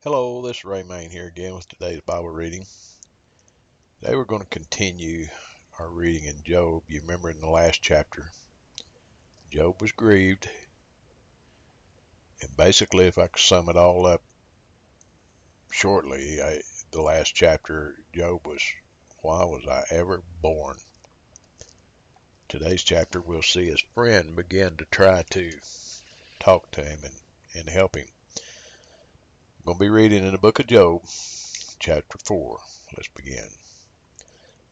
Hello, this is Ray Main here again with today's Bible reading. Today we're going to continue our reading in Job. You remember in the last chapter, Job was grieved. And basically, if I could sum it all up shortly, the last chapter, Job was, why was I ever born? Today's chapter, we'll see his friend begin to try to talk to him and help him. I'm going to be reading in the book of Job, chapter 4. Let's begin.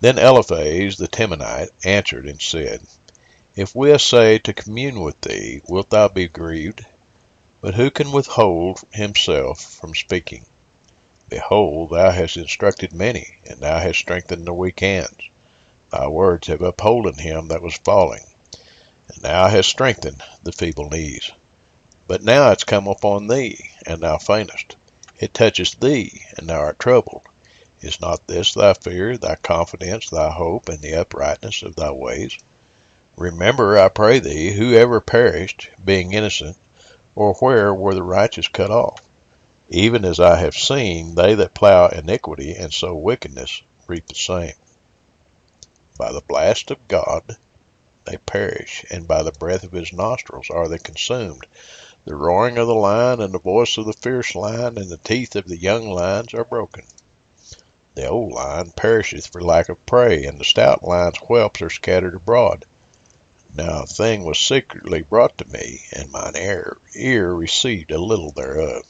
Then Eliphaz the Temanite answered and said, If we essay to commune with thee, wilt thou be grieved? But who can withhold himself from speaking? Behold, thou hast instructed many, and thou hast strengthened the weak hands. Thy words have upholden him that was falling, and thou hast strengthened the feeble knees. But now it's come upon thee, and thou faintest. It toucheth thee, and thou art troubled. Is not this thy fear, thy confidence, thy hope, and the uprightness of thy ways? Remember, I pray thee, who ever perished, being innocent, or where were the righteous cut off? Even as I have seen, they that plow iniquity and sow wickedness reap the same. By the blast of God they perish, and by the breath of his nostrils are they consumed. The roaring of the lion and the voice of the fierce lion and the teeth of the young lions are broken. The old lion perisheth for lack of prey, and the stout lion's whelps are scattered abroad. Now a thing was secretly brought to me, and mine ear received a little thereof.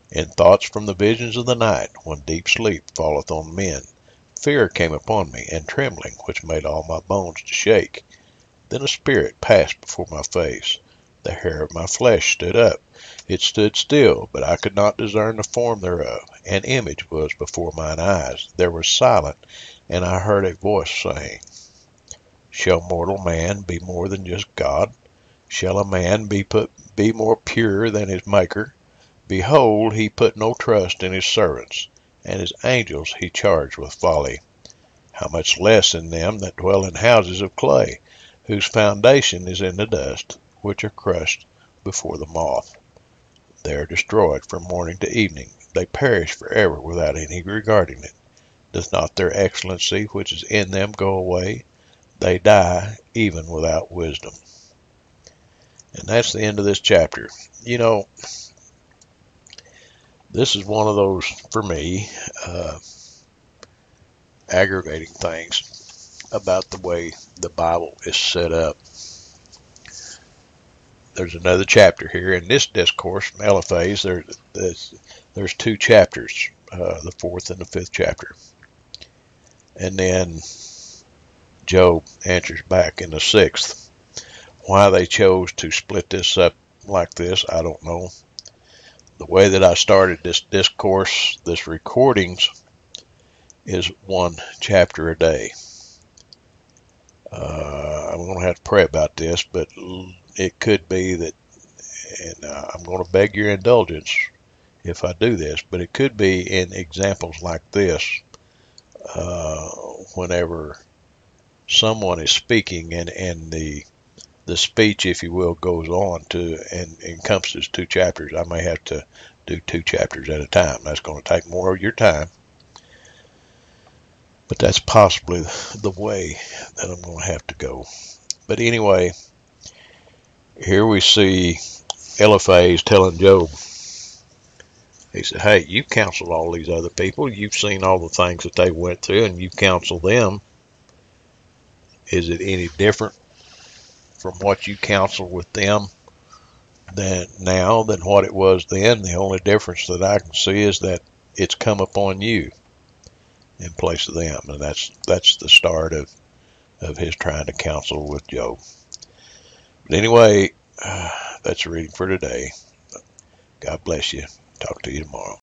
In thoughts from the visions of the night, when deep sleep falleth on men, fear came upon me, and trembling, which made all my bones to shake. Then a spirit passed before my face. The hair of my flesh stood up. It stood still, but I could not discern the form thereof. An image was before mine eyes. There was silent, and I heard a voice saying, Shall mortal man be more than just God? Shall a man be more pure than his Maker? Behold, he put no trust in his servants, and his angels he charged with folly. How much less in them that dwell in houses of clay, whose foundation is in the dust, which are crushed before the moth. They are destroyed from morning to evening. They perish forever without any regarding it. Does not their excellency which is in them go away? They die even without wisdom. And that's the end of this chapter. You know, this is one of those, for me, aggravating things about the way the Bible is set up. There's another chapter here in this discourse from Eliphaz. There's two chapters, the fourth and the fifth chapter. And then Job answers back in the sixth. Why they chose to split this up like this, I don't know. The way that I started this discourse, this recordings, is one chapter a day. I'm going to have to pray about this, but it could be that, and I'm going to beg your indulgence if I do this, but it could be in examples like this, whenever someone is speaking and the speech, if you will, goes on to and encompasses two chapters. I may have to do two chapters at a time. That's going to take more of your time, but that's possibly the way that I'm going to have to go. But anyway, here we see Eliphaz telling Job, he said, hey, you counseled all these other people. You've seen all the things that they went through, and you counseled them. Is it any different from what you counseled with them now than what it was then? The only difference that I can see is that it's come upon you in place of them. And that's the start of his trying to counsel with Job. But anyway, that's a reading for today. God bless you. Talk to you tomorrow.